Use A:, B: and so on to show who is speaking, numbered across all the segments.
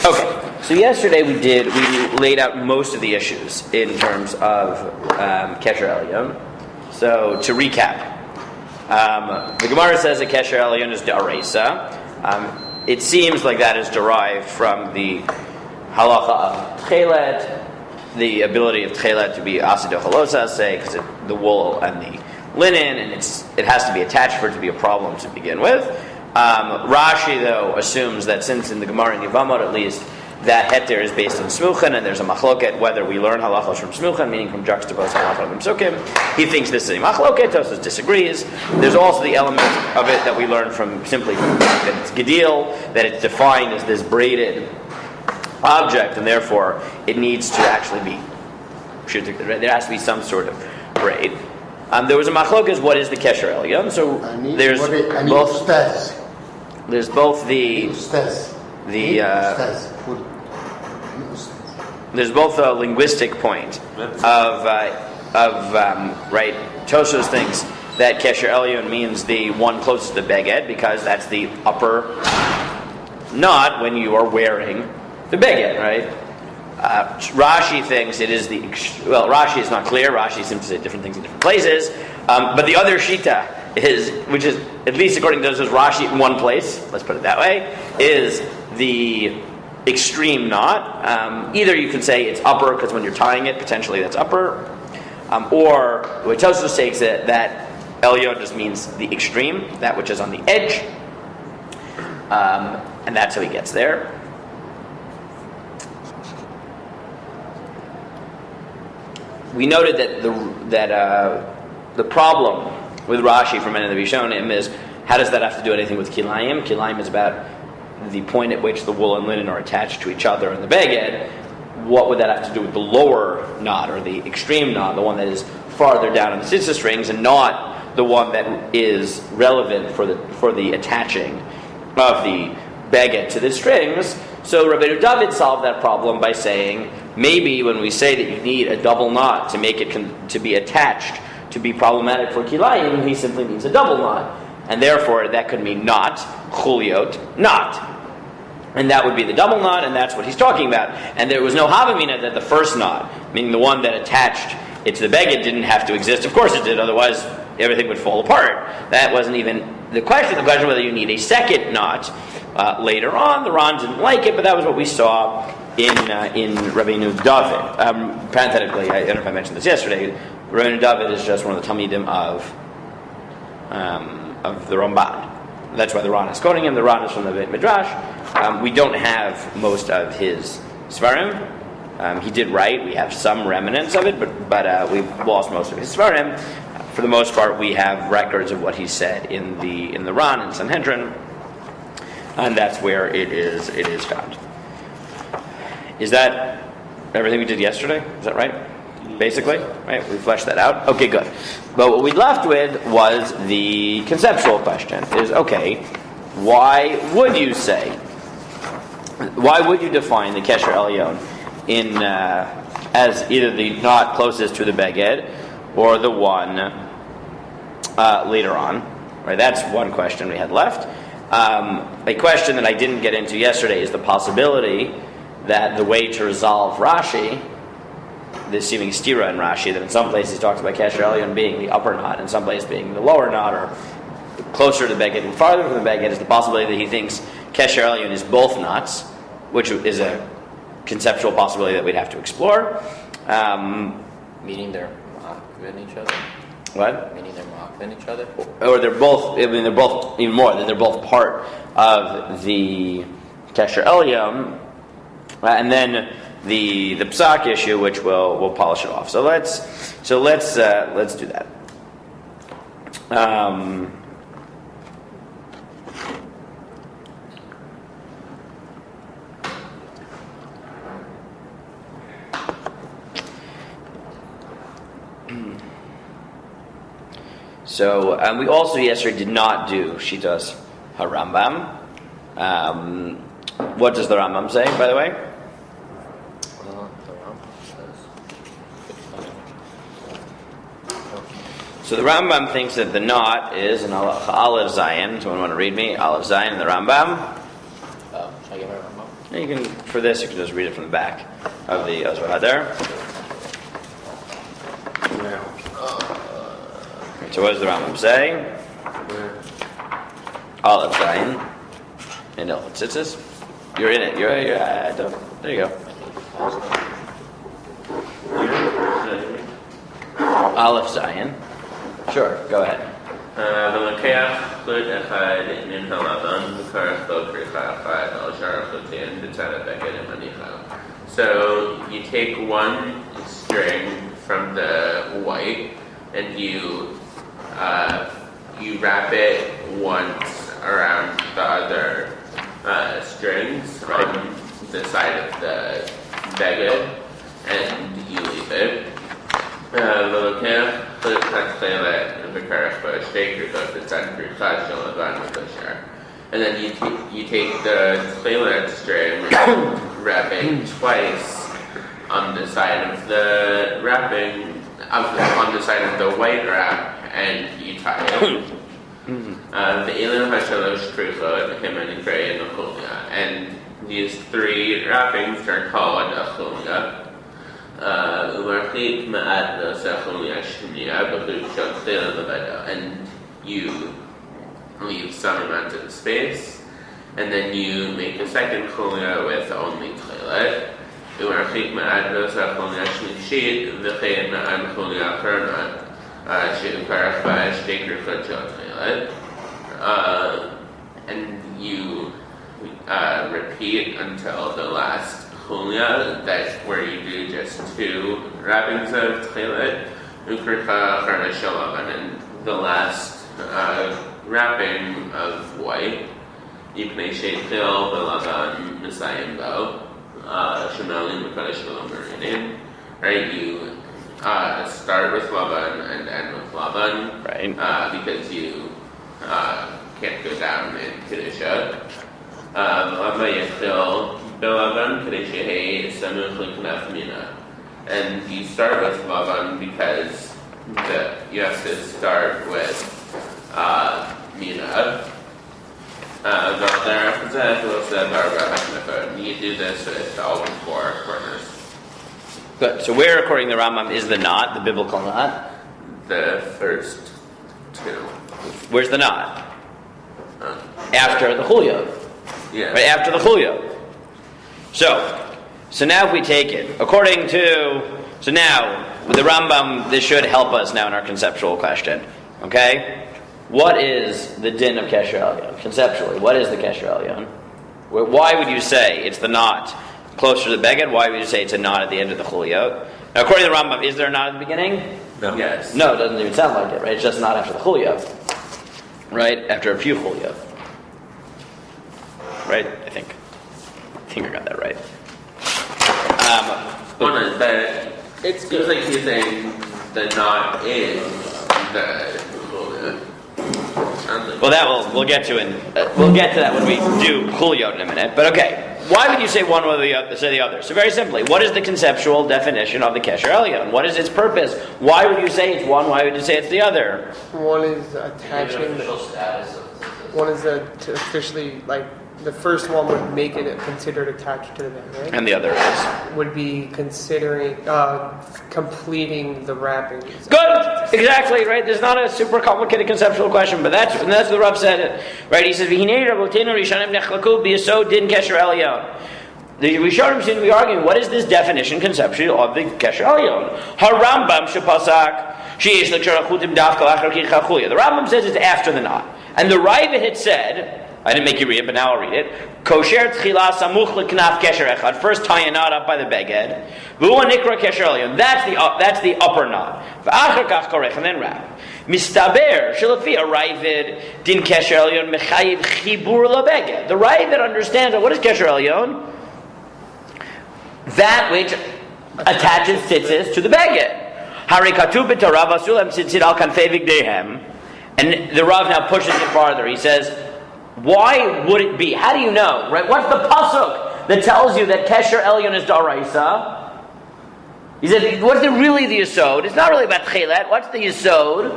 A: Okay, so yesterday we laid out most of the issues in terms of Kesher Elyon. So to recap, the Gemara says that Kesher Elyon is da'areisa. It seems like that is derived from the halacha of Techelet, the ability of Techelet to be asido halosa, say, because the wool and the linen, and it has to be attached for it to be a problem to begin with. Rashi, though, assumes that since in the Gemara in Yevamot at least, that heter is based on smuchen, and there's a machloket whether we learn halachos from smuchen, meaning from juxtaposed halachos from psukim. He thinks this is a machloket. Tosfos disagrees. There's also the element of it that we learn from simply from the fact that it's gedil, that it's defined as this braided object, and therefore it needs to actually be. There has to be some sort of braid. There was a machlokas. What is the Kesher Elyon? So there's both. There's both there's both a linguistic point of right. Tosfos thinks that Kesher Elyon means the one closest to beged because that's the upper knot when you are wearing the beged, right? Rashi thinks it is Rashi is not clear. Rashi seems to say different things in different places. But the other shita which is, at least according to those, Rashi in one place, let's put it that way, is the extreme knot. Either you can say it's upper, because when you're tying it, potentially that's upper. Or, what Tosfos takes it, that Elyon just means the extreme, that which is on the edge. And that's how he gets there. We noted that the problem with Rashi from any of the Rishonim is, how does that have to do anything with kilayim? Kilayim is about the point at which the wool and linen are attached to each other in the beged. What would that have to do with the lower knot, or the extreme knot, the one that is farther down in the tzitzit strings, and not the one that is relevant for the attaching of the beged to the strings? So Rabbeinu David solved that problem by saying, maybe when we say that you need a double knot to make it to be attached, to be problematic for kilayim, he simply means a double knot. And therefore, that could mean knot, chuliot, knot. And that would be the double knot, and that's what he's talking about. And there was no havamina that the first knot, meaning the one that attached it to the beged, didn't have to exist. Of course it did, otherwise everything would fall apart. That wasn't even the question. The question was whether you need a second knot later on. The Ran didn't like it, but that was what we saw in Rabbeinu David. Parenthetically, I don't know if I mentioned this yesterday, Rabbeinu David is just one of the Talmidim of the Ramban. That's why the Ran is quoting him. The Ran is from the Beit Midrash. We don't have most of his Svarim. He did write. We have some remnants of it, but we've lost most of his Svarim. For the most part, we have records of what he said in the Ran and Sanhedrin, and that's where it is found. Is that everything we did yesterday? Is that right? Basically, right? We fleshed that out. Okay, good. But what we left with was the conceptual question: is okay, why would you define the Kesher Elyon as either the knot closest to the beged or the one later on? Right. That's one question we had left. A question that I didn't get into yesterday is the possibility that the way to resolve Rashi, this seeming stira in Rashi, that in some places he talks about Kesher Elyon being the upper knot, in some places being the lower knot, or closer to the beged and farther from the beged, is the possibility that he thinks Kesher Elyon is both knots, which is a conceptual possibility that we'd have to explore.
B: Meaning they're ma'akvin each other?
A: What?
B: Meaning they're ma'akvin each other?
A: Or they're both, they're both, even more, they're both part of the Kesher Elyon. And then the psak issue, which we'll polish it off. So let's do that. So we also yesterday did not do Shitas HaRambam. What does the Rambam say, by the way? So the Rambam thinks that the knot is an Aleph Zayin. Someone want to read me? Aleph Zayin in the Rambam?
B: Should I give her a Rambam?
A: You can, for this, you can just read it from the back of the Ozra there. So what does the Rambam say? Aleph Zayin. And no, it's this. You're in it. There you go. Aleph Zayin. Sure, go ahead.
C: ולוקח חוט אחד מן הלבן וכרך בו כריכה אחת על שאר החוטים בצד הבגד המניחה. So you take one string from the white and you wrap it once around the other strings on the side of the beged and you leave it. ולוקח חוט התכלת וכרך בו שתי כריכות בצד כריכה של לבן וכושר. And then you take the Techelet string, wrapping twice on the side of the wrapping, on the side of the white wrap, and you tie it. Ve'elim hashalosh krichot shemoneh-esrei and chulia, and these three wrappings are called a chulia. Umarchik ma'at nosa chulia shniya b'chut shel Techelet Lavan, and you leave some amount of space, and then you make a second chulia with only Techelet. Umarchik ma'at nosa chulia shlishit v'chein ma'at chulia achronot she'ukarach ba shtei krichot shel Techelet. And you repeat until the last chulia, that's where you do just two wrappings of Techelet, ukricha achrona shel Lavan, and the last wrapping of white, Yipnei Sheichel V'Lavan Misayim Bo, shemoneh-esrei V'Lavan Merinim. Right, you start with Lavan and end with Lavan,
A: right?
C: Because you can't go down in Kedusha. V'Lama Yechil V'Lavan Kedei Shehei Samuch L'Knaf Mina, and you start with Lavan because you have to start with Mina. You do this with all four corners.
A: Good. So where, according to the Rambam, is the knot, the biblical knot?
C: The first two.
A: Where's the knot? After the chulia.
C: Yeah.
A: Right after the chulia. So now if we take it, according to, so now, with the Rambam, this should help us now in our conceptual question. Okay? What is the din of Kesher Elyon? Conceptually, what is the Kesher Elyon? Why would you say it's the knot closer to the beged? Why would you say it's a knot at the end of the chuliyot? Now, according to the Rambam, is there a knot at the beginning?
C: No. Yes.
A: No, it doesn't even sound like it, right? It's just not after the chuliyot. Right? After a few chuliyot. Right? I think I got that right.
C: It seems like he's saying the knot is the chuliyot.
A: Well, we'll get to that when we do chuliyot in a minute. But okay, why would you say one or the other? So very simply, what is the conceptual definition of the Kesher Elyon? What is its purpose? Why would you say it's one? Why would you say it's the other?
D: One is attaching. One is to officially, like, the first one would make it considered attached to the bed, right?
A: And the other is?
D: Would be considering completing the wrapping.
A: Good! Exactly, right? There's not a super complicated conceptual question, but that's what the Rav said, right? He says, V'hinei Rabotenu Rishonim nechlaku b'yesod din Kesher Elyon. The Rishonim seem to be arguing, what is this definition conceptually of the Kesher Elyon? HaRambam shepasak sheyesh l'charachutim dafka l'achar kicha chulia. The Rambam says it's after the knot. And the Ravid had said, I didn't make you read it, but now I'll read it. Kosher tchila samuch l'knaf kesher echad. First tie a knot up by the beged. V'hu nikra Kesher Elyon. That's the upper knot. V'achar kach korech, and then wrap. Mistaber shelafi a Ravid din Kesher Elyon mechayiv chibur labeged. The Ravid understands that what is Kesher Elyon? That which attaches tzitzis to the beged. Hari katuv b'Torah v'asulam tzitzit al kanfei vigdehem. And the Rav now pushes it farther. He says, why would it be? How do you know? Right? What's the pasuk that tells you that Kesher Elyon is daraisa? He said, what's really the yesod? It's not really about Techelet. What's the yesod?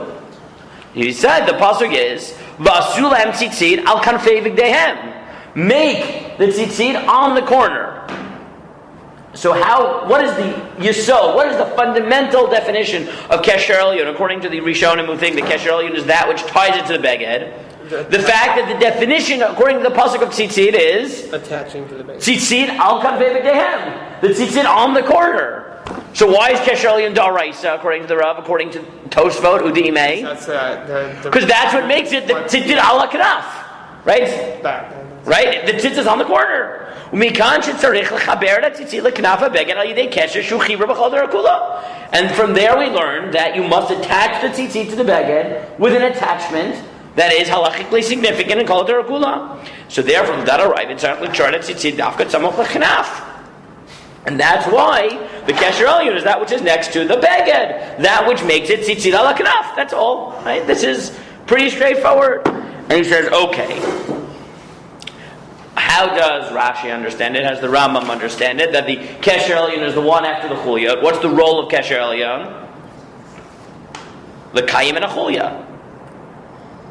A: He said the pasuk is V'asulam tzitzit al kanfei vigdehem. make the tzitzit on the corner. So what is the yesod? What is the fundamental definition of Kesher Elyon? According to the Rishonim who think that Kesher Elyon is that which ties it to the beged. The fact that the definition, according to the pasuk of tzitzit, is
D: attaching to the beged.
A: Tzitzit al kanvei b'dehem. The tzitzit on the corner. So why is Kesher Elyon daraisa, according to the Rav, according to Tosfot, Udimei? Because that's what makes it the tzitzit al kanaf. Right? Right? The tzitzit is on the corner. And from there we learn that you must attach the tzitzit to the beged with an attachment that is halachically significant and called torah-kula. So therefore, that arrives and that's why the Kesher Elyon is that which is next to the beged, that which makes it tzitzit ala kanaf. That's all. Right? This is pretty straightforward. And he says, okay. How does Rashi understand it? How does the Rambam understand it? That the Kesher Elyon is the one after the Chuliyot. What's the role of Kesher Elyon? The Kayim and a Chuliyah.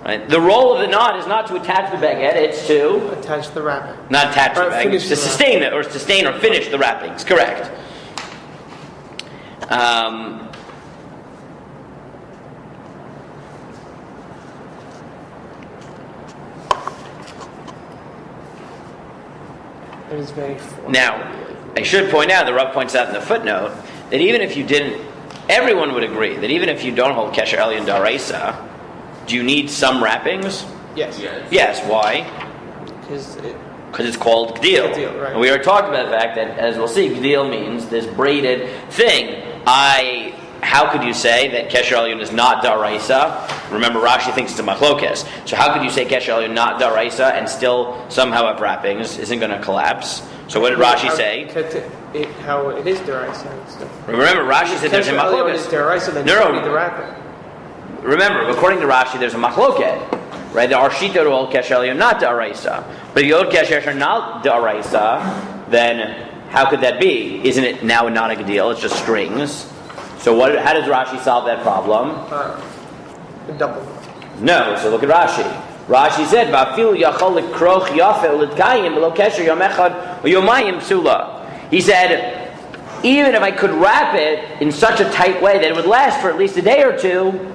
A: Right? The role of the knot is not to attach the beged, it's to
D: attach the wrapping.
A: Not attach the beged, to sustain it, or sustain or finish the wrappings. Correct.
D: It is very
A: now, I should point out, the Rav points out in the footnote, that even if you didn't, everyone would agree that even if you don't hold Kesher Elyon daraisa, do you need some wrappings?
D: Yes.
A: Yes, why?
D: Because
A: it's called gdil.
D: Right.
A: And we are talking about the fact that, as we'll see, gdil means this braided thing. How could you say that Kesher Elyon is not daraisa? Remember, Rashi thinks it's a machlokes. So how could you say Kesher Elyon not daraisa and still somehow have wrappings? Isn't going to collapse. So what did Rashi say?
D: How it is daraisa.
A: Remember, Rashi said there's a machlokes.
D: Kesher Elyon is daraisa, then you need the wrapping.
A: Remember, according to Rashi, there's a machloket. Right? There are shita to hold Kesher Elyon not daraisa. But if you hold Kesher not daraisa, then how could that be? Isn't it now not a gdil? It's just strings. So how does Rashi solve that problem?
D: Double.
A: No. So look at Rashi. Rashi said, "Va'afilu yachol likroch yafe u'litkayim v'lo kesher yom echad u'yomayim psula." He said, even if I could wrap it in such a tight way that it would last for at least a day or two.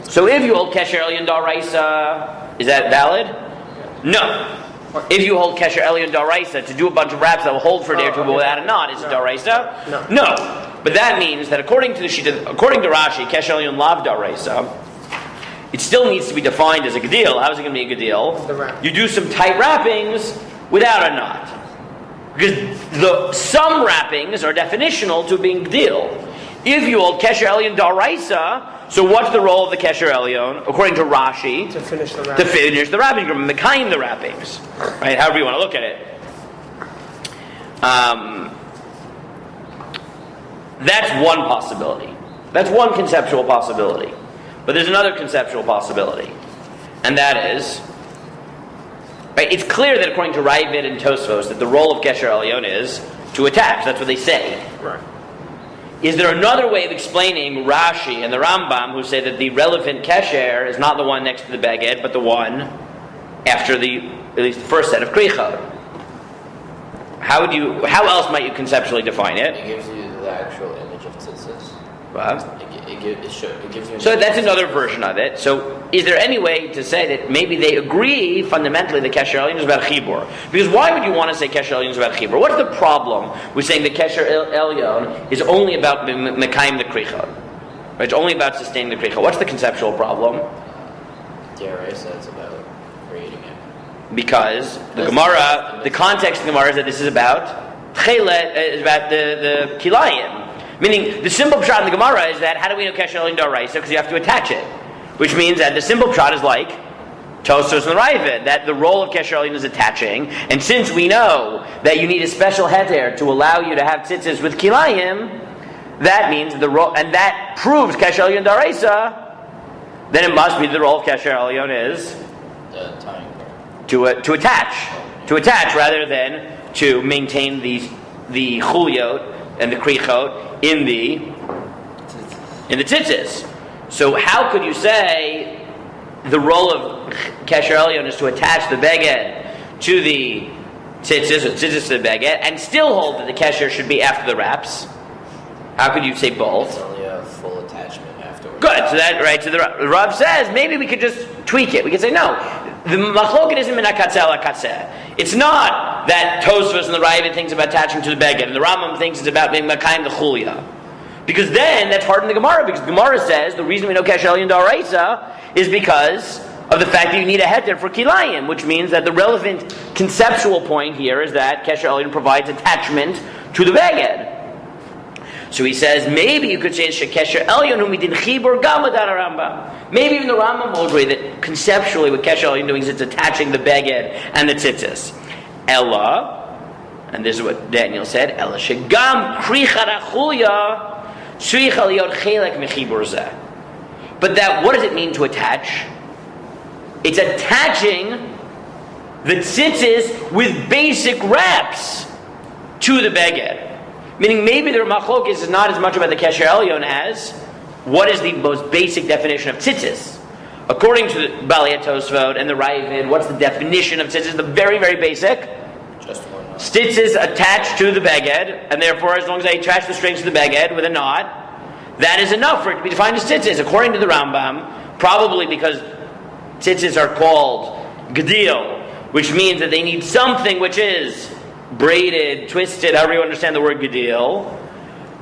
A: So if you hold Kesher Elyon daraisa, is that valid? No. If you hold Kesher Elyon daraisa to do a bunch of wraps that will hold for a day or two but without a knot, is it daraisa? No. But that means that according to Rashi, Kesher Elyon lav daraisa, it still needs to be defined as a gedil. How is it going to be a gedil? You do some tight wrappings without a knot. Because some wrappings are definitional to being gedil. If you hold Kesher Elyon daraisa, so what's the role of the Kesher Elyon, according to Rashi?
D: To finish the wrappings.
A: To finish the wrappings, mekayim the wrappings. Right? However you want to look at it. That's one possibility. That's one conceptual possibility. But there's another conceptual possibility. And that is, right, it's clear that according to Ravid and Tosfos that the role of Kesher Elyon is to attach. That's what they say.
D: Right.
A: Is there another way of explaining Rashi and the Rambam who say that the relevant kesher is not the one next to the beged, but the one after at least the first set of krichot? How else might you conceptually define it?
B: It gives you the actual image of tzitzis.
A: What?
B: It gives you.
A: So that's another version of it. So is there any way to say that maybe they agree fundamentally that Kesher Elyon is about chibur? Because why would you want to say Kesher Elyon is about chibur? What's the problem with saying that Kesher Elyon is only about mekayim the krichot? Right? It's only about sustaining the krichot. What's the conceptual problem?
B: Deraisa, it's about creating it.
A: Because the Gemara, the context of the Gemara is that this is about Techelet, is about the kilayim. Meaning, the simple pshat in the Gemara is that, how do we know Kesher Elyon daraisa? Because you have to attach it. Which means that the simple pshat is like Tosfos and Ravid, that the role of Kesher Elyon is attaching. And since we know that you need a special heter to allow you to have tzitzis with kilayim, that means the role, and that proves Kesher Elyon daraisa, then it must be the role of Kesher Elyon is
B: The tying part.
A: to attach rather than to maintain the chuliot and the krichot in the tzitzis. So how could you say the role of Kesher Elyon is to attach the beged to the tzitzis, or tzitzis to the baguette, and still hold that the kesher should be after the wraps? How could you say both?
B: It's only a full attachment afterwards.
A: Good. So that right. So the Rav says maybe we could just tweak it. We could say no. The machloket isn't min hakatzeh la katzeh. It's not that Tosfos and the Ravid thinks about attaching to the baguette, and the Rambam thinks it's about being makayim the chulya. Because then that's hard in the Gemara. Because the Gemara says the reason we know Kesher Elyon d'oraisa is because of the fact that you need a heter for kilayim, which means that the relevant conceptual point here is that Kesher Elyon provides attachment to the baguette. So he says, maybe you could say Kesher Elyon umidin chibur gamadar Rambam. Maybe even the Rambam will agree that conceptually what Kesher Elyon doing is it's attaching the baguette and the tzitzis. Ella, and this is what Daniel said, Ella shegam krichat achulya tzricha liot chelek mechibur zeh. But that, what does it mean to attach? It's attaching the tzitzis with basic wraps to the baguette. Meaning maybe the machlokes is not as much about the Kesher Elyon as what is the most basic definition of tzitzis. According to the Balei Tosfot and the Ravid, what's the definition of tzitzis? The very, very basic.
B: Just one knot.
A: Tzitzis attached to the baguette, and therefore as long as I attach the strings to the baguette with a knot, that is enough for it to be defined as tzitzis. According to the Rambam, probably because tzitzis are called gedil, which means that they need something which is braided, twisted, however you understand the word gedil.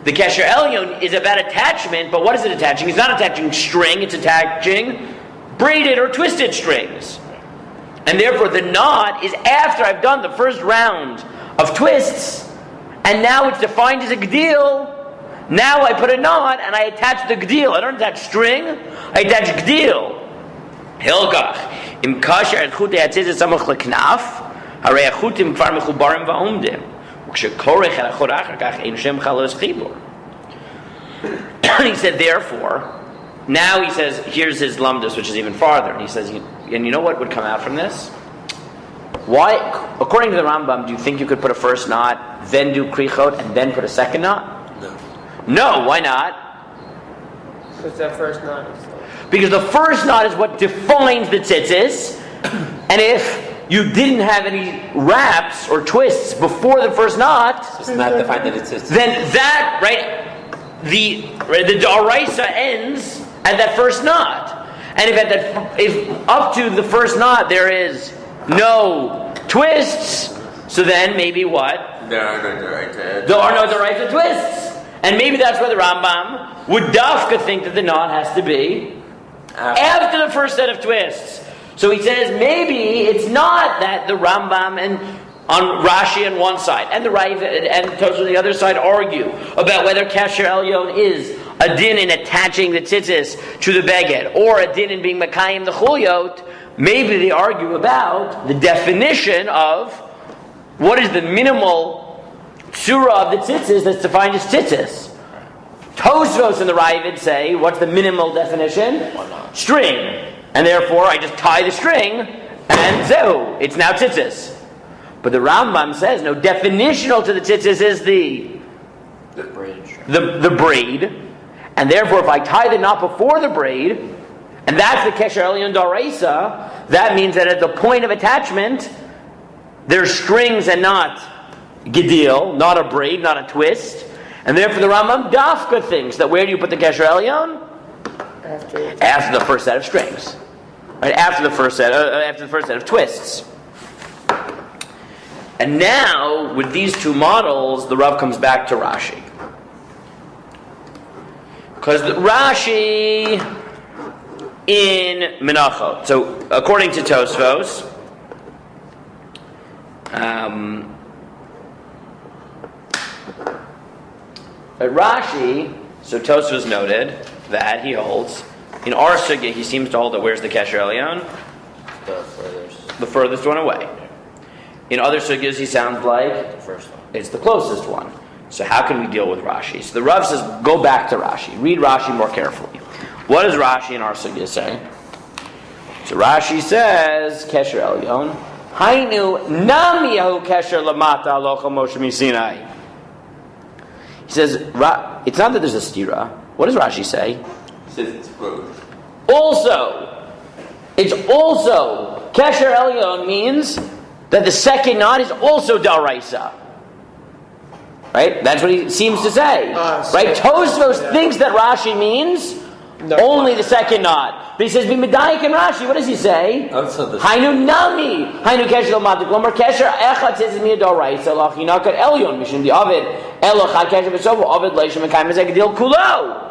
A: The Kesher Elyon is about attachment, but what is it attaching? It's not attaching string, it's attaching braided or twisted strings. And therefore the knot is after I've done the first round of twists, and now it's defined as a gedil. Now I put a knot and I attach the gedil. I don't attach string, I attach gedil. Hilkach, im kasher and chutei hatzitzis samuch leknaf, harei achutim kvar mechubarim va'omdim. He said, therefore, now he says, here's his lumdus, which is even farther. And he says, and you know what would come out from this? Why, according to the Rambam, do you think you could put a first knot, then do krichot, and then put a second knot? No, why not?
D: Because that first knot is...
A: Because the first knot is what defines the tzitzis, and if you didn't have any wraps or twists before the first knot,
B: It's not defined that it's
A: then that, the d'oraisa ends at that first knot. And if up to the first knot there is no twists, so then maybe what?
C: There are no d'oraisa.
A: There are no d'oraisa twists. And maybe that's where the Rambam would dafka think that the knot has to be after the first set of twists. So he says maybe it's not that the Rambam and on Rashi on one side and the Rav and Tosfos on the other side argue about whether Kesher Elyon is a din in attaching the tzitzis to the baguette or a din in being makayim the chulyot. Maybe they argue about the definition of what is the minimal tzura of the tzitzis that's defined as tzitzis. Tosfos and the Ravid say, what's the minimal definition? String. And therefore, I just tie the string, and so it's now tzitzis. But the Rambam says, no, definitional to the tzitzis is the
B: bridge.
A: The braid. And therefore, if I tie the knot before the braid, and that's the Kesher Elyon d'oraisa, that means that at the point of attachment, there's strings and not gedil, not a braid, not a twist. And therefore, the Rambam dafka thinks that where do you put the Kesher Elyon? After the first set of strings. Right, after the first set of twists. And now, with these two models, the Rav comes back to Rashi. Because Rashi in Menachot. So, according to Tosfos, Rashi, so Tosfos noted that he holds, in our sugya, he seems to hold that where's the Kesher Elyon? The furthest one away. In other sugyas, he sounds like
B: The first one.
A: it's the closest one. So how can we deal with Rashi? So the Rav says, go back to Rashi. Read Rashi more carefully. What does Rashi in our sugya say? So Rashi says, Kesher Elyon, Hainu nam yahu Kesher lamata alocha Moshe misinai. He says, it's not that there's a stira. What does Rashi say?
C: He says it's both.
A: It's also, Kesher Elyon means that that the second knot is also daraisa. Right? That's what he seems to say. Right? Tosfos thinks that Rashi means only the second knot. But he says, B'medayik and Rashi, what does he say? Hainu nami. Hainu kesher l'matik. Lomar kesher echad says mi daraisa. Lachinakat elyon. Mishum di avid. Elochad kesher b'sovo. Avid leishim mekayim ezegedil kulo.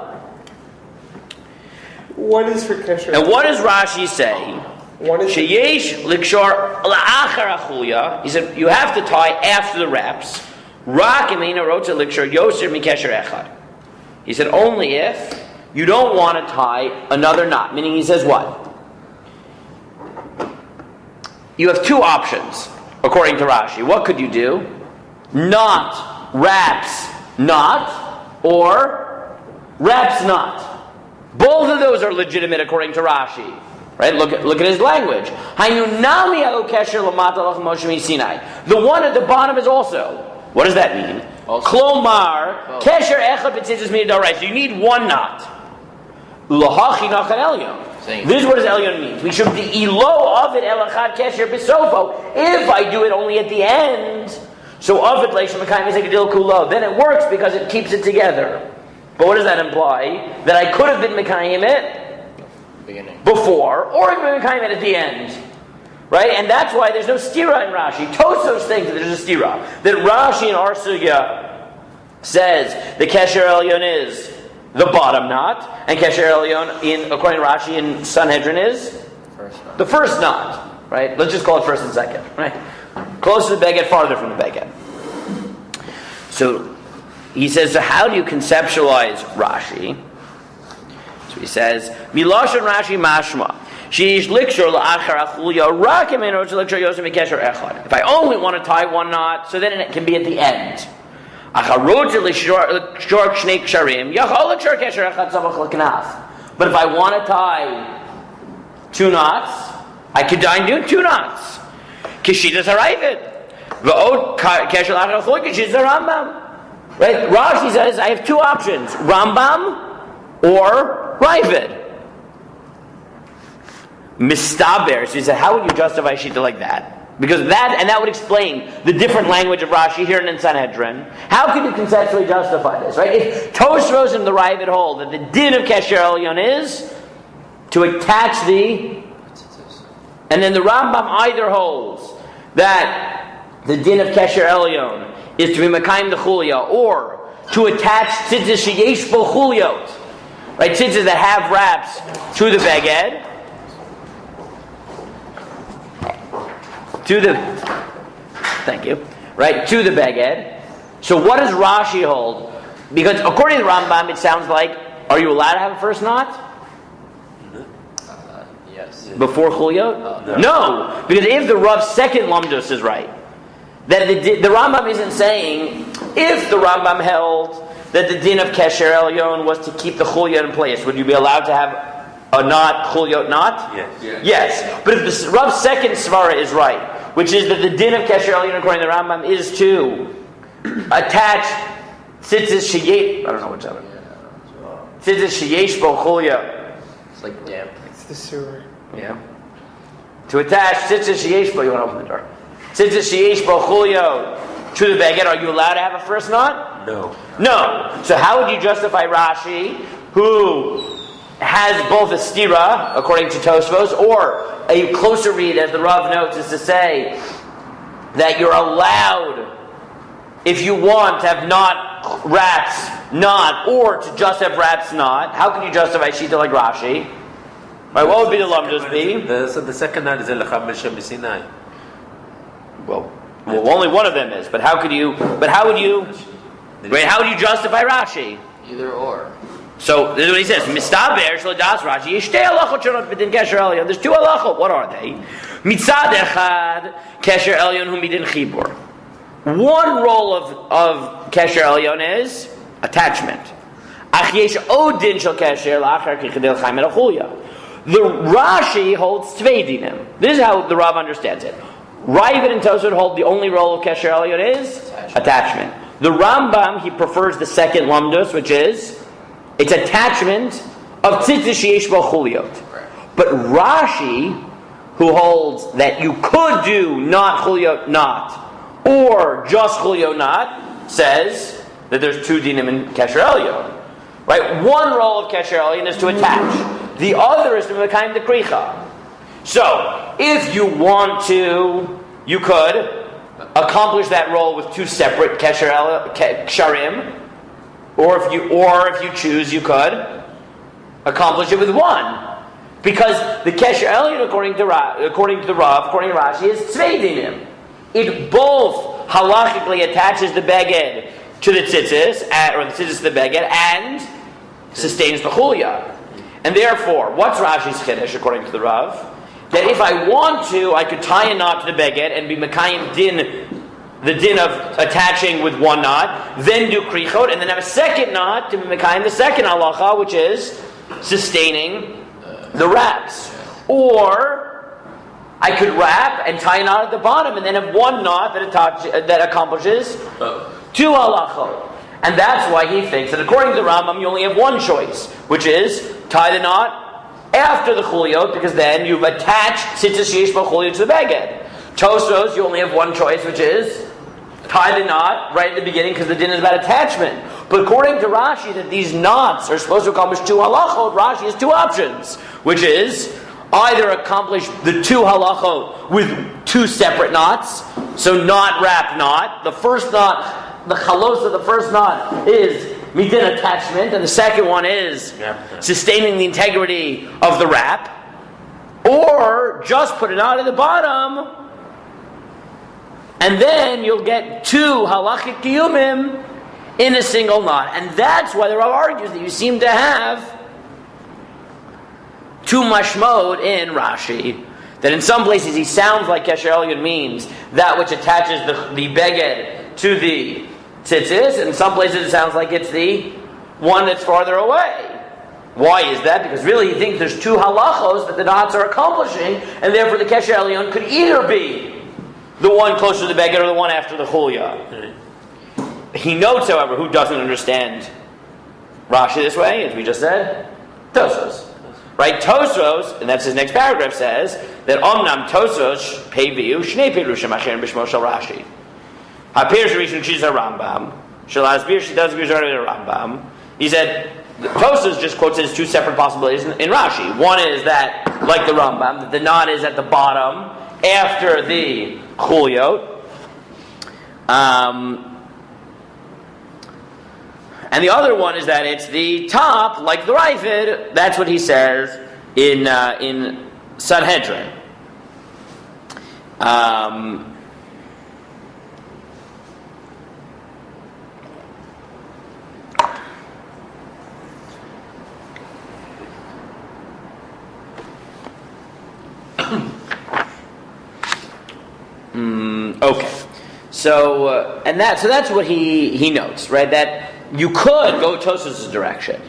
D: What is for Kesher?
A: And what does Rashi say?
D: Sheyesh
A: likshor la'achar achulya. He said you have to tie after the wraps. Rak imina rotza likshor yoser mikesher echad. He said only if you don't want to tie another knot. Meaning he says what? You have two options according to Rashi. What could you do? Knot, wraps, knot, or wraps, knot. Both of those are legitimate according to Rashi. Right? Look at his language. The one at the bottom is also. What does that mean? Klomar, kesher echad b'tzitzis midaraisa. You need one knot. Lahachi nachan elyon. This is what his elyon means. We should be ilo of it elachad kesher b'sofo. If I do it only at the end, so of it leishim mekayim ezegedil kulo, then it works because it keeps it together. But what does that imply? That I could have been Mekayim it before, or been Mekayim it at the end. Right? And that's why there's no stira in Rashi. Tosos thinks that there's a stira. That Rashi in Our Sugya says the Kesher Elyon is the bottom knot, and Kesher Elyon, according to Rashi in Sanhedrin, is the first knot. Right? Let's just call it first and second. Right? Close to the beged, farther from the beged. So he says, so how do you conceptualize Rashi? So he says, Milashon Rashi mashma. Sheesh likshor la'achar achulya rakim eno to likshor yosem mikesher echad. If I only want to tie one knot, so then it can be at the end. Acharot likshor shnei ksharim yachol likshor kesher echad zavach l'knaf. But if I want to tie two knots, I could do two knots. Kishidas harayvid. V'od kesher la'achar achulya kishidas harambam. Right? Rashi says, I have two options. Rambam or Ravid. Mistaber. So he said, how would you justify Shita like that? Because that would explain the different language of Rashi here in Sanhedrin. How can you conceptually justify this? Right? If Tosfos and the Ravid hold that the din of Kesher Elyon is to attach the... And then the Rambam either holds that the din of Kesher Elyon is to be Mekayim the Chulya, or to attach tzitzis sheyesh bo chulyot, right? Tzitzis that have wraps to the beged, to the beged. So what does Rashi hold? Because according to the Rambam, it sounds like, are you allowed to have a first knot?
B: Yes.
A: Before chulyot? No, because if the Rav's second lumdus is right, that the Rambam isn't saying, if the Rambam held that the din of Kesher Elyon was to keep the chulya in place, would you be allowed to have a knot, chulyot knot? Yes. But if the Rav's second svara is right, which is that the din of Kesher Elyon according to the Rambam is to attach tzitzis sheyesh, I don't know which other. Tzitzis sheyesh bo chulya.
B: It's like damp.
D: It's the sewer.
A: Yeah. To attach tzitzis sheyesh bo, you want to open the door. Tzitzis sheyesh bo chulya to the beged, are you allowed to have a first knot? No. So how would you justify Rashi, who has both a stira, according to Tosfos, or a closer read, as the Rav notes, is to say that you're allowed, if you want, to have not wraps, not, or to just have wraps, not. How can you justify Shita like Rashi? Right, what would be the lumdus be?
E: So the second night is Elacham Meshem Sinai.
A: Well, only one of them is. But how would you justify Rashi?
B: Either or.
A: So this is what he says. Mistaber shlodas Rashi. Yishtei halachot shonot b'din Kesher Elyon. There's two halachot. What are they? Mitzad echad Kesher Elyon hu midin chibur. One role of Kesher Elyon is attachment. Ach yesh od din shel Kesher la'achar kichadel chaim el chulya. The Rashi holds tvei dinim. This is how the Rav understands it. Ravid and Tosfos hold the only role of Kesher Elyon is attachment. The Rambam, he prefers the second lumdus, which is it's attachment of tzitzis sheyesh bo chulyot. But Rashi who holds that you could do not chuliyot not, or just chuliyot not, says that there's two dinim in Kesher Elyon. Right? One role of Kesher Elyon is to attach. The other is to mekayim the kricha. So, if you want to, you could accomplish that role with two separate ksharim, or if you choose, you could accomplish it with one. Because the Kesher Elyon, according to Rashi, is tzvei dinim. It both halachically attaches the beged to the tzitzis, or the tzitzis to the beged, and sustains the chulya. And therefore, what's Rashi's chiddush according to the Rav? That if I want to, I could tie a knot to the beged and be mekayim the din of attaching with one knot, then do krichot, and then have a second knot to be mekayim the second halacha, which is sustaining the wraps. Or I could wrap and tie a knot at the bottom and then have one knot that accomplishes two halachot. And that's why he thinks that according to the Rambam, you only have one choice, which is tie the knot after the chuliot, because then you've attached tzitzis sheish b'chuliot to the beged. Tosros, you only have one choice, which is tie the knot right at the beginning, because the din is about attachment. But according to Rashi, that these knots are supposed to accomplish two halachot, Rashi has two options, which is either accomplish the two halachot with two separate knots, so knot wrap knot. The first knot, the chalos of the first knot is midin attachment, and the second one is sustaining the integrity of the wrap, or just put a knot at the bottom, and then you'll get two halachic kiyumim in a single knot. And that's why the Rav argues that you seem to have two mashmod in Rashi. That in some places he sounds like Kesher Elyon means that which attaches the beged to the tzitzis, and in some places it sounds like it's the one that's farther away. Why is that? Because really he thinks there's two halachos that the knots are accomplishing, and therefore the Kesher Elyon could either be the one closer to the beged or the one after the chulya. He notes, however, who doesn't understand Rashi this way, as we just said? Tosfos. Right? Tosfos, and that's his next paragraph, says that Omnam Tosfos Peviu Shnei Pirushim Acher B'Shmo Shel Rashi. HaPirush Rishon Shizar Rambam Shel Asbir Shitaz Bizar Rambam. He said Tosfos just quotes it as two separate possibilities in Rashi. One is that, like the Rambam, that the knot is at the bottom after the chuliot. And the other one is that it's the top, like the Raifid. That's what he says in Sanhedrin. Okay. So that's what he notes, right? That you could go Tosfos' direction,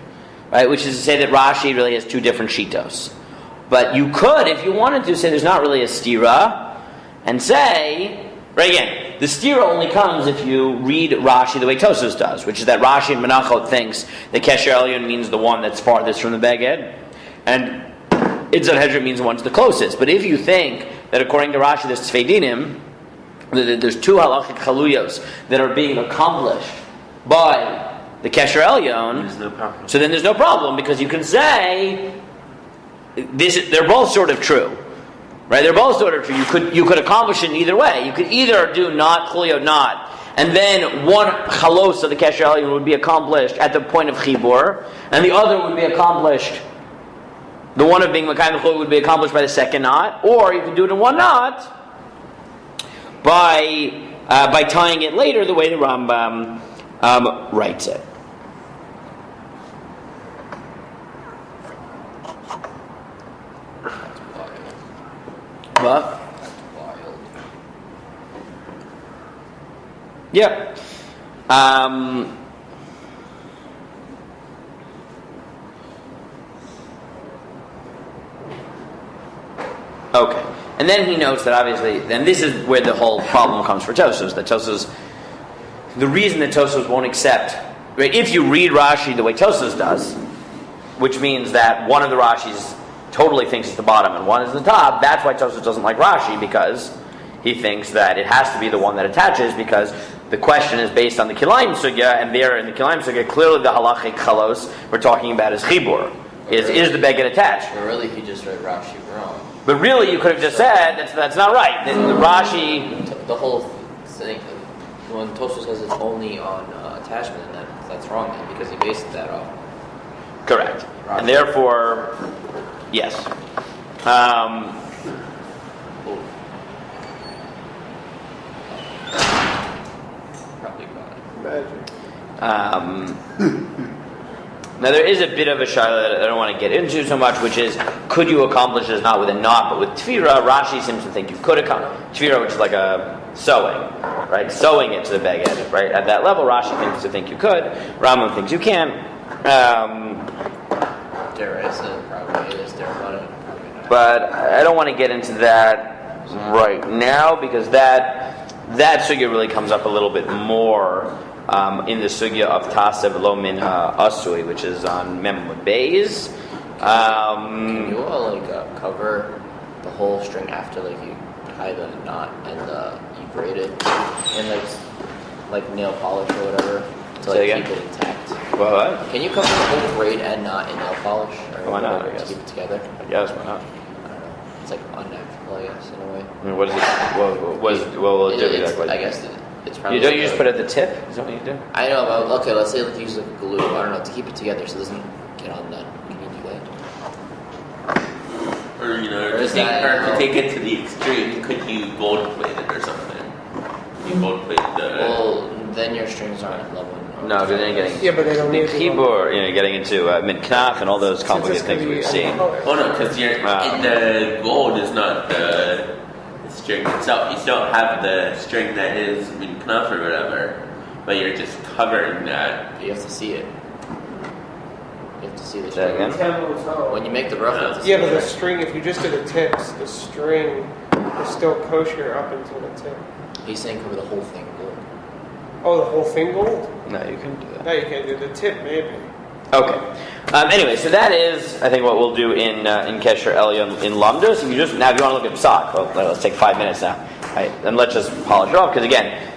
A: right? Which is to say that Rashi really has two different shitos. But you could, if you wanted to, say there's not really a stira, and say, right again, the stira only comes if you read Rashi the way Tosfos does, which is that Rashi and Menachot thinks that Kesher Elyon means the one that's farthest from the beged, and Idzad Hedra means the one that's the closest. But if you think that according to Rashi there's tzvei dinim, that there's two halachic chaluyos that are being accomplished by the Kesher Elyon, so then there's no problem, because you can say they're both sort of true, right? They're both sort of true. You could accomplish it in either way. You could either do not chuliyot not, and then one chalos of the Kesher Elyon would be accomplished at the point of chibur, and the other would be accomplished. The one of being mekayim chuliyot would be accomplished by the second knot, or you could do it in one knot by tying it later the way the Rambam writes it. What?
B: Wild.
A: Yeah. Okay. And then he notes that obviously, and this is where the whole problem comes for Tosfos, that Tosfos, the reason that Tosfos won't accept, right, if you read Rashi the way Tosfos does, which means that one of the Rashi's totally thinks it's the bottom and one is the top. That's why Tosfos doesn't like Rashi, because he thinks that it has to be the one that attaches, because the question is based on the Kilayim Sugya, and there in the Kilayim Sugya, clearly the halachic chalos we're talking about is chibur. Is the beged attached?
B: But really, he just read Rashi wrong.
A: But really, you could have just said that's not right. The Rashi,
B: The whole thing, when Tosfos says it's only on attachment, then that's wrong then, because he based that off.
A: correct,
B: Rashi.
A: and therefore, yes.
B: Probably not.
D: Magic.
A: Now there is a bit of a shaila that I don't want to get into so much, which is, could you accomplish this not with a knot, but with tefira? Rashi seems to think you could accomplish tefira, which is like a sewing, right? Sewing it to the beged, right? At that level, Rashi thinks to think you could. Rambam thinks you can.
B: Deraisa probably is, Derabbanan probably not.
A: But I don't want to get into that right now, because that sugya really comes up a little bit more in the sugya of Tasev Lo Min Asui, which is on Memud Beis.
B: Can you cover the whole string after you tie the knot and you braid it in like nail polish or whatever to
A: Say
B: keep
A: again?
B: it intact?
A: What?
B: Can you cover the whole braid and knot in nail polish or
A: Why not,
B: whatever
A: I
B: to
A: guess.
B: keep it together?
A: Yes, why not?
B: I don't know. It's unnatural, I guess, in a way.
A: I mean, what is it? What will it do exactly?
B: I guess it's probably.
A: You don't just put it at the tip? Is that what you do?
B: I know, but okay, let's say you use glue. I don't know, to keep it together so it doesn't get on that. Can you do that?
C: Or
B: Or is that-
C: to take it to the extreme, could you gold plate it or something? You gold plate the.
B: Well, then your strings aren't level.
A: No, because then you're getting
D: Yeah, but they don't need to be
A: keyboard, you're getting into midknaf and all those complicated things we've seen.
C: Oh no, because the gold is not the string itself. You still have the string that is in knaf or whatever, but you're just covering that.
B: You have to see it. You have to see the
A: Say
B: string.
A: again?
B: When you make the rough, you have to see
D: Yeah, but the
B: it.
D: string, if you just do the tips, the string is still kosher up until the tip.
B: He's saying cover the whole thing gold.
D: Oh, the whole thing gold?
A: No, you can do that.
D: No, you can't do the tip, maybe.
A: Okay. Anyway, so that is, I think, what we'll do in Kesher Elyon in Lamdos. If you just now, if you want to look at Psak, well, let's take 5 minutes now, right? And let's just polish it off, because again,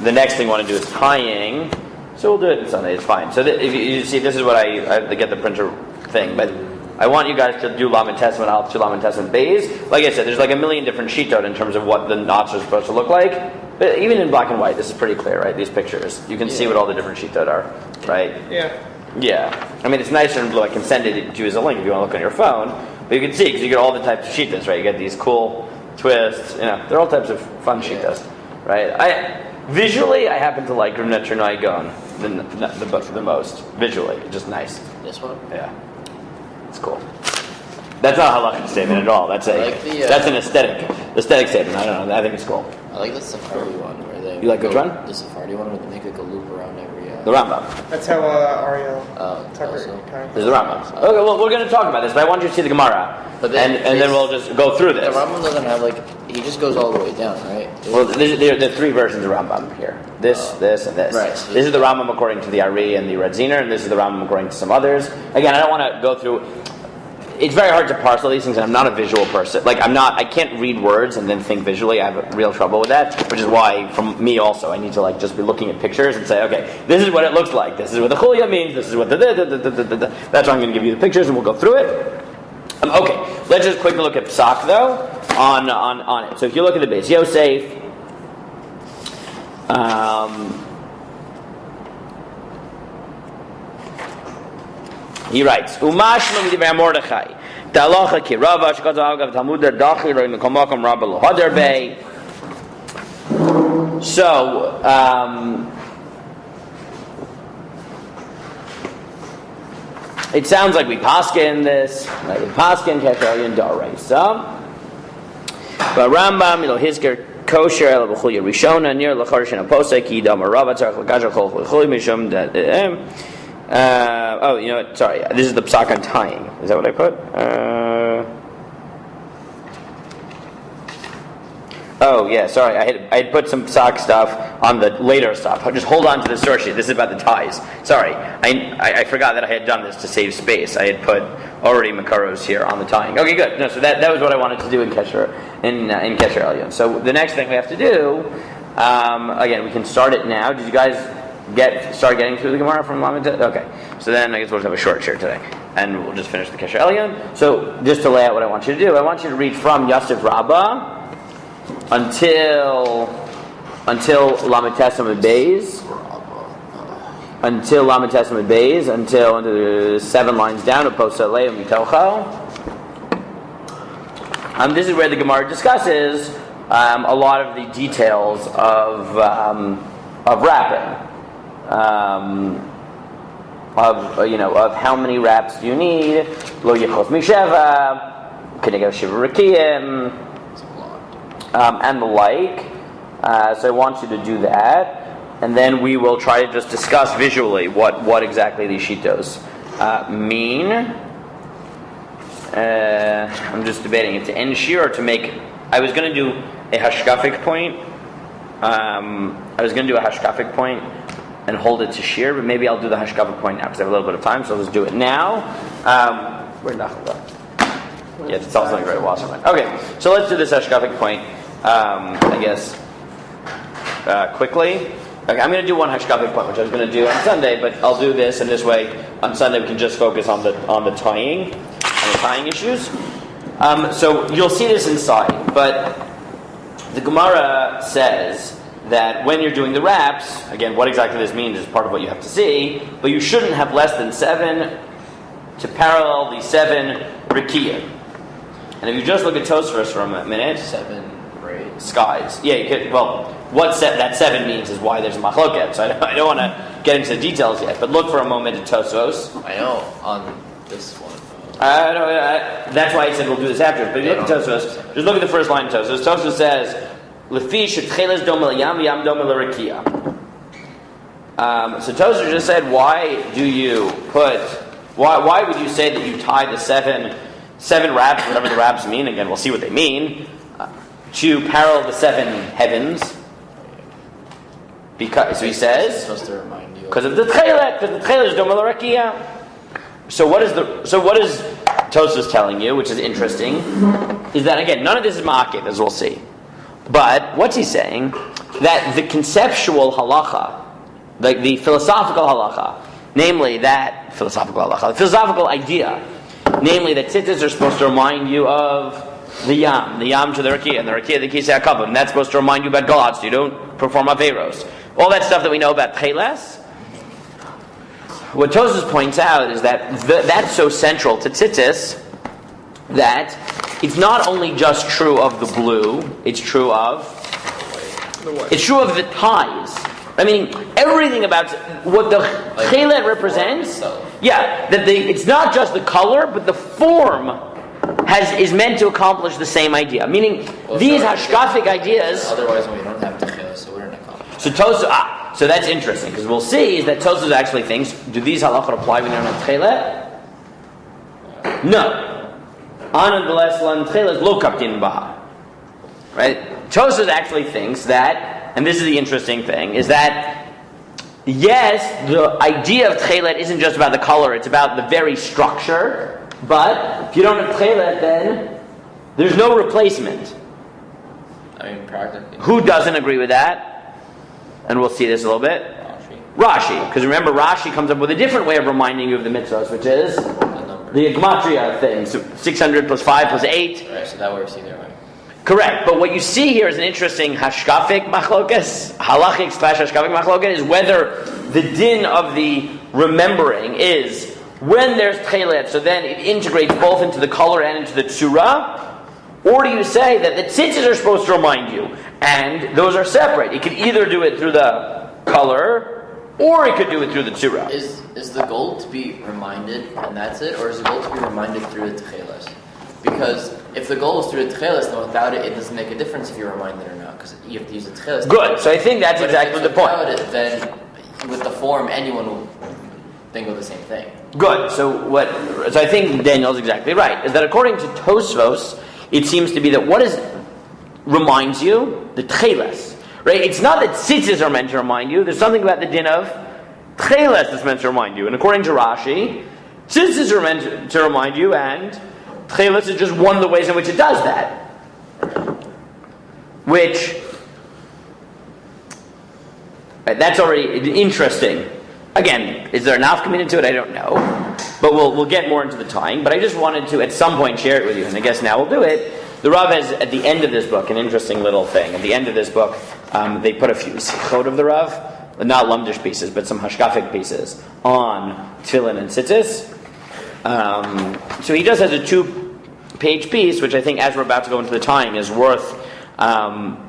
A: the next thing we want to do is tying. So we'll do it on Sunday. It's fine. So if you see, this is what I get the printer thing, but I want you guys to do Lamed Testament, I'll do Lamed Testament Bays. Like I said, there's like a million different sheetot in terms of what the knots are supposed to look like. But even in black and white, this is pretty clear, right? These pictures, you can see what all the different sheetot are, right?
D: Yeah.
A: Yeah. I mean, it's nicer in blue. I can send it to you as a link if you want to look on your phone. But you can see, because you get all the types of sheetos, right? You get these cool twists, they're all types of fun sheetos, right? Visually, I happen to like Rav Netzer Gon the most. Visually, it's just nice.
B: This one?
A: Yeah. It's cool. That's not a halachic statement at all. That's that's an aesthetic statement. I don't know. I think it's cool.
B: I like the Sephardi one where they.
A: You like which one?
B: The Sephardi one where they make a loop around every.
A: The Rambam.
D: That's how Ariel Tucker
B: also.
D: kind
A: This is the Rambam. Okay, well, we're going to talk about this, but I want you to see the Gemara,
B: But then
A: and then we'll just go through
B: The
A: this.
B: Rambam doesn't have he just goes all the way down, right?
A: Well, there are three versions of Rambam here. This, and this.
B: Right.
A: This is the Rambam according to the Ari and the Radziner, and this is the Rambam according to some others. Again, I don't want to go through. It's very hard to parse all these things, and I'm not a visual person. I can't read words and then think visually. I have real trouble with that, which is why, from me also, I need to just be looking at pictures and say, okay, this is what it looks like. This is what the chulya means. This is what the. That's why I'm going to give you the pictures, and we'll go through it. Okay, let's just quickly look at Psak, though, on it. So if you look at the base, Yosef, he writes, Umashma midivei Mordechai, Ta'alacha ki Rava, shekazal agav Talmud dachi roi mekomakom Rabba lo hader bei. So, it sounds like we paskin this, right? We paskin Kesher Elyon Daraisa. But Rambam, Hizker kosher el b'chulya rishona near l'charshin aposek yidam arava tzarich l'gazar chol chuli mishum that. Sorry. This is the psak on tying. Is that what I put? Oh yeah, sorry. I had put some sock stuff on the later stuff. Just hold on to the source sheet. This is about the ties. Sorry, I forgot that I had done this to save space. I had put already makaros here on the tying. Okay, good. No, so that was what I wanted to do in Kesher Kesher Elyon. So the next thing we have to do, again, we can start it now. Did you guys start getting through the Gemara from Lamed? Okay, so then I guess we'll just have a short share today, and we'll just finish the Kesher Elyon. So just to lay out what I want you to do, I want you to read from Yosef Rabbah until Lamed Testament Beis, until Lamed Testament Beis, until the 7 lines down of Posalei and Mitocho. This is where the Gemara discusses a lot of the details of wrapping, of how many wraps do you need, Lo Yichos Misheva, Kenegel Shiva Rekiim, and the like. So I want you to do that, and then we will try to just discuss visually what exactly these shitos mean. I'm just debating if to end shir or to make. I was going to do a hashkafic point. And hold it to shir, but maybe I'll do the hashkafic point now because I have a little bit of time, so let's do it now. Where'd Nachal go? Yeah, it's also not very Wasserman. Okay, so let's do this hashkafic point. I guess quickly. Okay, I'm going to do one hashkafic point, which I was going to do on Sunday, but I'll do this, and this way on Sunday we can just focus on the tying issues. So you'll see this inside, but the Gemara says that when you're doing the wraps, again, what exactly this means is part of what you have to see, but you shouldn't have less than 7 to parallel the 7 rikiyah. And if you just look at Tosfos for a minute,
B: 7 braids.
A: Skies. Yeah, you could. Well, what that 7 means is why there's a machloket. So I don't want to get into the details yet, but look for a moment at Tosfos.
B: I know on this one.
A: That's why I said we'll do this after. But if you look at Tosfos, just look at the first line of Tosfos. Tosfos says, "Lefi she'tcheles domel yam yam domel rekia." So Tosfos just said, why would you say that you tie the 7 wraps, whatever the wraps mean? Again, we'll see what they mean. To parallel the 7 heavens, because so he says,
B: it's supposed to remind you
A: because of the Techelet, because the Techelet is domel rekia. So what is Tosfos telling you, which is interesting, is that again none of this is ma'akev, as we'll see. But what's he saying? That the conceptual halacha, like the philosophical halacha, namely that the philosophical idea, namely that tzitzis are supposed to remind you of the yam to the rakia, and the rakia the kisei hakavod, and that's supposed to remind you about God, so you don't perform averos. All that stuff that we know about Techeles. What Tosfos points out is that that's so central to tzitzis that it's not only just true of the blue, it's true of the ties. I mean, everything about what the Techelet represents, it's not just the color, but the form is meant to accomplish the same idea. Meaning, these hashkafic ideas.
B: Otherwise, we don't have Techelet, so we're in a conflict.
A: So Tosfos, so that's interesting because we'll see is that Tosfos actually thinks, do these halachot apply when you don't have Techelet? No. Anandales lan Techelet lo kaptin baha. Right? Tosfos actually thinks that, and this is the interesting thing, is that yes, the idea of Techelet isn't just about the color; it's about the very structure. But if you don't have Techelet, then there's no replacement.
B: I mean, practically.
A: Who doesn't agree with that? And we'll see this a little bit. Rashi. Because remember, Rashi comes up with a different way of reminding you of the mitzvahs, which is the gematria thing. So 600 plus 5 plus 8.
B: Right, so that works either way.
A: Correct. But what you see here is an interesting hashkafic machlokas, halachic / hashkafic machlokas, is whether the din of the remembering is when there's Techelet, so then it integrates both into the color and into the tzura, or do you say that the tzitzis are supposed to remind you, and those are separate? It could either do it through the color, or it could do it through the tzura.
B: Is the goal to be reminded, and that's it, or is the goal to be reminded through the Techeles? Because if the goal is through the Techeles, then without it, it doesn't make a difference if you're reminded or not, because you have to use the Techeles.
A: Good, so I think that's exactly the point.
B: Without it, then with the form, anyone will think of the same thing.
A: Good, so I think Daniel's exactly right, is that according to Tosfos, it seems to be that what reminds you, the Techelet, right? It's not that tzitzis are meant to remind you. There's something about the din of Techelet that's meant to remind you. And according to Rashi, tzitzis are meant to remind you, and Techelet is just one of the ways in which it does that. Which, right, that's already interesting. Again, is there a nafkamina to it? I don't know. But we'll get more into the time. But I just wanted to, at some point, share it with you. And I guess now we'll do it. The Rav has, at the end of this book, an interesting little thing. At the end of this book, they put a few sichot of the Rav, not lumdish pieces, but some hashkafic pieces, on tefillin and tzitzis. So he just has a 2-page piece, which I think, as we're about to go into the time, is worth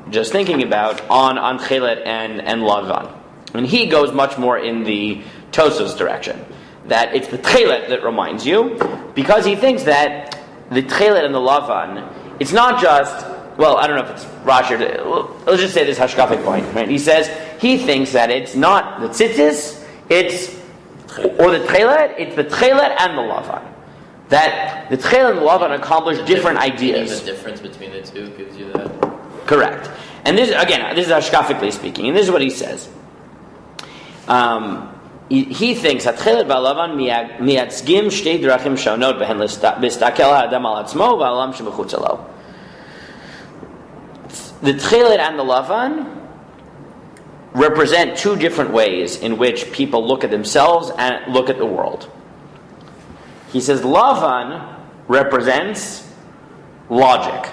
A: just thinking about, on Techelet and Lavan. And he goes much more in the Tosafos direction, that it's the Techelet that reminds you, because he thinks that the Techelet and the Lavan, it's not just, well, I don't know if it's Rashi, let's just say this hashkafic point, right? He says, he thinks that it's not the tzitzis, or the Techelet, it's the Techelet and the Lavan. That the Techelet and the Lavan accomplish different ideas.
B: The difference between the two gives you that.
A: Correct. And this, again, this is hashkafically speaking, and this is what he says. He thinks that Techelet v'Lavan miyatzgim shtei drachim shonot behen listakel ha'adam al atzmo v'alam shebechutz lo. The Techelet and the Lavan represent two different ways in which people look at themselves and look at the world. He says Lavan represents logic.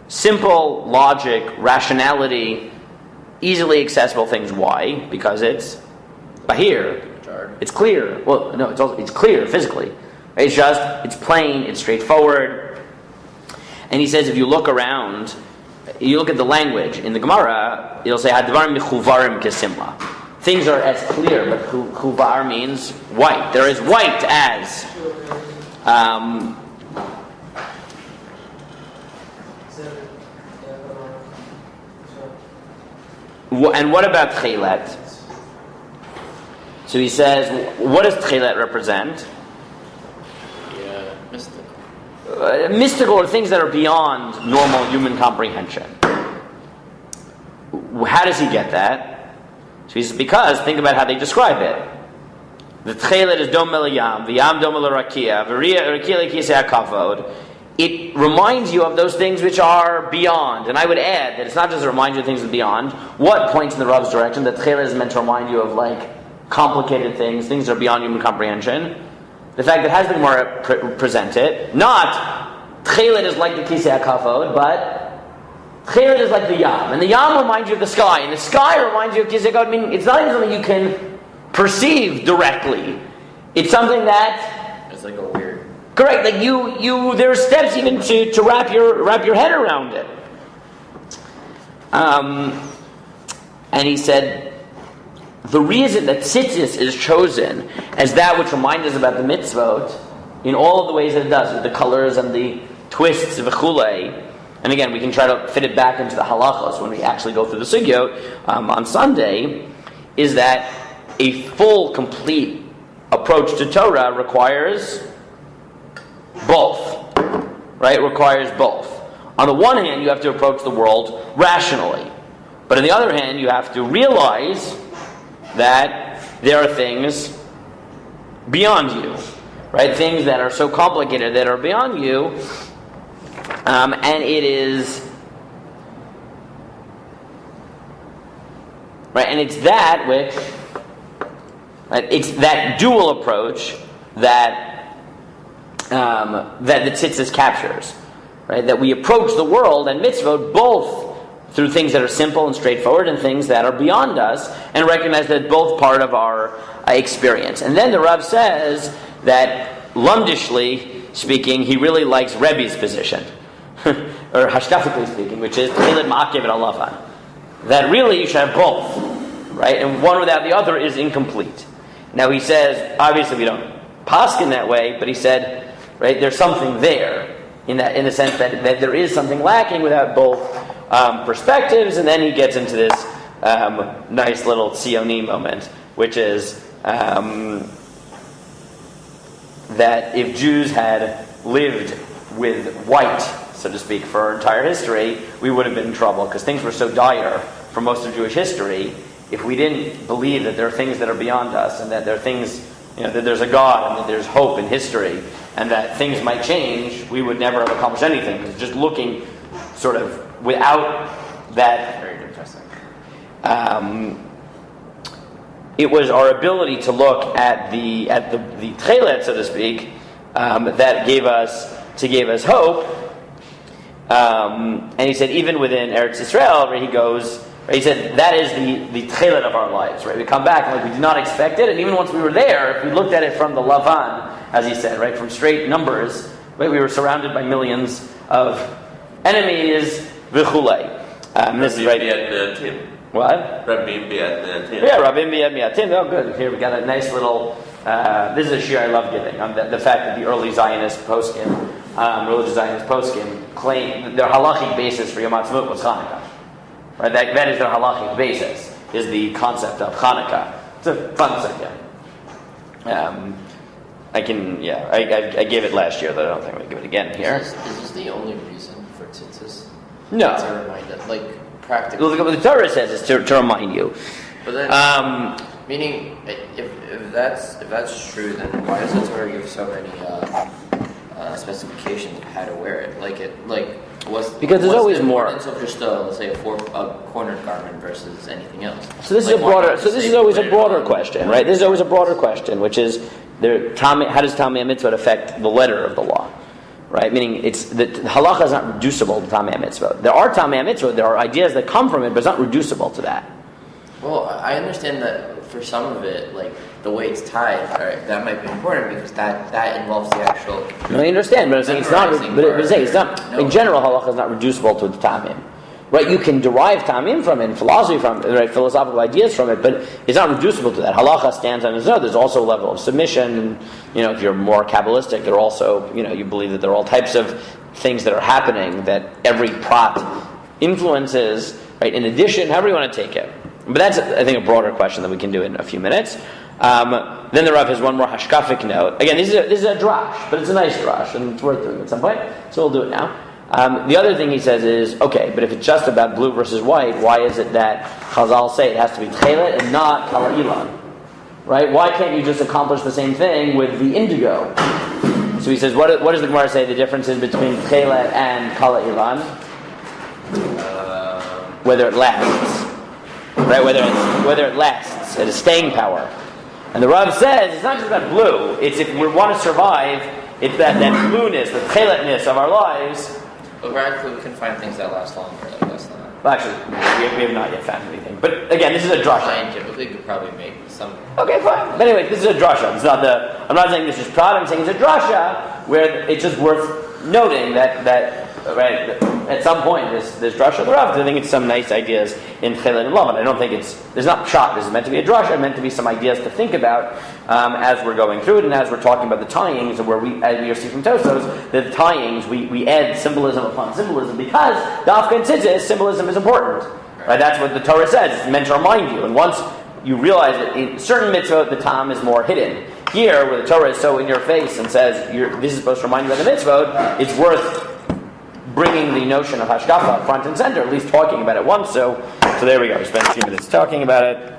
A: Simple logic, rationality, easily accessible things. Why? Because it's bahir. It's clear. Well, no, it's clear physically. It's plain, it's straightforward. And he says if you look around, you look at the language in the Gemara, it'll say hadvarim mechuvarim kesimla. Things are as clear, but chuvar means white. They're as white as. And what about Techelet? So he says, what does Techelet represent?
B: Yeah, mystical.
A: Mystical are things that are beyond normal human comprehension. How does he get that? So he says, because, think about how they describe it. The Techelet is dom yam, v'yam dom rakia, v'rakia lekisei hakavod. It reminds you of those things which are beyond. And I would add that it's not just to remind you of things that are beyond. What points in the Rav's direction that Techelet is meant to remind you of, like, complicated things that are beyond human comprehension? The fact that has been more presented, not Techelet is like the kisei hakavod, but Techelet is like the yam. And the yam reminds you of the sky, and the sky reminds you of kisei hakavod. I mean, it's not even something you can perceive directly. It's something that...
B: It's like a weird...
A: Correct, like you there are steps even to wrap your head around it. And he said, the reason that tzitzis is chosen as that which reminds us about the mitzvot, in all of the ways that it does, with the colors and the twists of v'chulei, and again, we can try to fit it back into the halachos when we actually go through the sugyot on Sunday, is that a full, complete approach to Torah requires both, right? It requires both. On the one hand, you have to approach the world rationally. But on the other hand, you have to realize that there are things beyond you, right? Things that are so complicated that are beyond you. And it is... Right, and it's that which... Right, it's that dual approach that the tzitzis captures, right? That we approach the world and mitzvot both through things that are simple and straightforward and things that are beyond us, and recognize that both part of our experience. And then the Rav says that, lumdishly speaking, he really likes Rebbe's position, or hashkafically speaking, which is Techelet ma'akev et alavan. That really you should have both, right? And one without the other is incomplete. Now he says, obviously we don't paskin that way, but he said, right, there's something there in the sense that there is something lacking without both perspectives, and then he gets into this nice little Tzioni moment, which is that if Jews had lived with white so to speak, for our entire history, we would have been in trouble because things were so dire for most of Jewish history. If we didn't believe that there are things that are beyond us and that there are things, that there's a God and that there's hope in history and that things might change, we would never have accomplished anything. Because just looking sort of without that,
B: Very depressing.
A: it was our ability to look at the Techelet, so to speak, that gave us hope. And he said, even within Eretz Yisrael, where he goes, he said that is the Techelet of our lives. Right, we come back and we did not expect it, and even once we were there, if we looked at it from the Lavan, as he said, right, from straight numbers, right, we were surrounded by millions of enemies. V'chulei. This is right. What?
C: Rabim Bi'ad
A: Yeah, Rabim Bi'ad Mi'atim. Oh, good. Here we got a nice little. This is a shir I love giving. The fact that the early Zionist poskim, religious Zionist poskim, claim their halachic basis for Yom Ha'atzmaut was Hanukkah. Right, that is their halachic basis. Is the concept of Hanukkah. It's a fun second. I gave it last year, though I don't think I'm going to give it again here.
B: Is this the only reason for tzitzis?
A: No.
B: To remind us, like practically.
A: What the Torah says is to remind you.
B: But then, meaning, if that's true, then why does the Torah give so many specifications of how to wear it?
A: Because there's always more.
B: Of just let's say a cornered garment versus anything else.
A: So this is a broader. So this is always a broader question, right? This is always a broader question, which is how does Tamei Mitzvot affect the letter of the law? Right, meaning the halacha is not reducible to Tamei Mitzvot. There are Tamei Mitzvot, there are ideas that come from it, but it's not reducible to that.
B: Well, I understand that for some of it, like the way it's tied, right, that might be important because that involves the actual.
A: No, I understand, but I'm saying it's not.
B: No.
A: In general, halacha is not reducible to the Tamim. Right, you can derive Tamim from it, and philosophy from it, right, philosophical ideas from it, but it's not reducible to that. Halacha stands on its own. There's also a level of submission, and if you're more Kabbalistic, there are also, you believe that there are all types of things that are happening that every prat influences, right, in addition, however you want to take it. But that's, I think, a broader question that we can do in a few minutes. Then the Rav has one more hashkafic note. Again, this is a drash, but it's a nice drash, and it's worth doing at some point, so we'll do it now. The other thing he says is, okay, but if it's just about blue versus white, why is it that Chazal say it has to be Techelet and not Kala Ilan? Right? Why can't you just accomplish the same thing with the indigo? So he says, what does the Gemara say the difference is between Techelet and Kala Ilan? Whether it lasts. Right? Whether it lasts. It has staying power. And the Rav says, it's not just about blue. It's if we want to survive, it's that blueness, the Techeletness of our lives.
B: But practically, we can find things that last longer. Like that's not.
A: Well, actually, we have not yet found anything. But again, this is a drasha.
B: Scientifically, could probably make some.
A: Okay, fine. But anyway, this is a drasha. It's not I'm not saying this is prod. I'm saying it's a drasha where it's just worth noting that right at some point this drasha of the Rav. I think it's some nice ideas in Techelet and Lavan. I don't think there's not shot. This is meant to be a drasha. It's meant to be some ideas to think about as we're going through it and as we're talking about the tyings, where as we see from Tosfos, the tyings we add symbolism upon symbolism because dafka and tzitzis symbolism is important. Right? That's what the Torah says. It's meant to remind you. And once you realize that in certain mitzvot the tam is more hidden. Here, where the Torah is so in your face and says this is supposed to remind you of the mitzvot, it's worth bringing the notion of Hashkafa front and center, at least talking about it once. So there we go. We spent a few minutes talking about it.